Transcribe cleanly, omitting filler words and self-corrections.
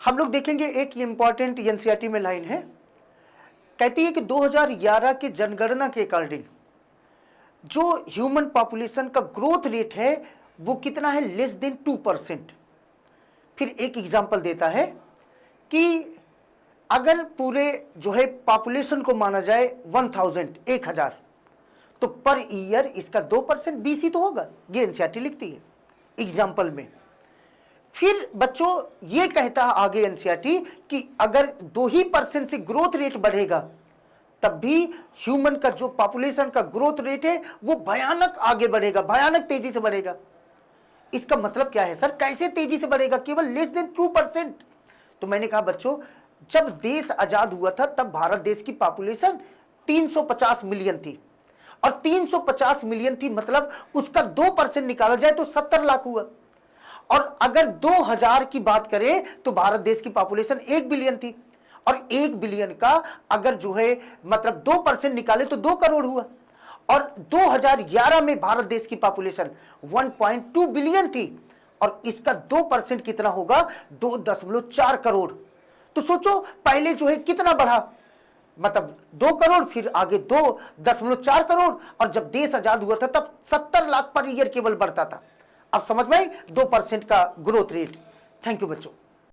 हम लोग देखेंगे एक इंपॉर्टेंट एनसीईआरटी में लाइन है, कहती है कि 2011 के जनगणना के अकॉर्डिंग जो ह्यूमन पॉपुलेशन का ग्रोथ रेट है वो कितना है, लेस देन 2%। फिर एक एग्जांपल देता है कि अगर पूरे जो है पॉपुलेशन को माना जाए 1000 तो पर ईयर इसका 2% बीसी तो होगा, ये एनसीईआरटी लिखती है एग्जाम्पल में। फिर बच्चों ये कहता है आगे एनसीईआरटी कि अगर 2% से ग्रोथ रेट बढ़ेगा तब भी ह्यूमन का जो पॉपुलेशन का ग्रोथ रेट है वो भयानक आगे बढ़ेगा, भयानक तेजी से बढ़ेगा। इसका मतलब क्या है सर, कैसे तेजी से बढ़ेगा, केवल लेस देन 2%। तो मैंने कहा बच्चों जब देश आजाद हुआ था तब भारत देश की पॉपुलेशन 350 मिलियन थी, और 350 मिलियन थी मतलब उसका 2% निकाला जाए तो 70 लाख हुआ। और अगर 2000 की बात करें तो भारत देश की पॉपुलेशन 1 बिलियन थी, और 1 बिलियन का अगर जो है मतलब 2% निकाले तो 2 करोड़ हुआ। और 2011 में भारत देश की पॉपुलेशन 1.2 बिलियन थी, और इसका 2% कितना होगा, 2.4 करोड़। तो सोचो पहले जो है कितना बढ़ा, मतलब 2 करोड़, फिर आगे 2.4 करोड़, और जब देश आजाद हुआ था तब 70 लाख पर ईयर केवल बढ़ता था। अब समझ में 2% का ग्रोथ रेट। थैंक यू बच्चों।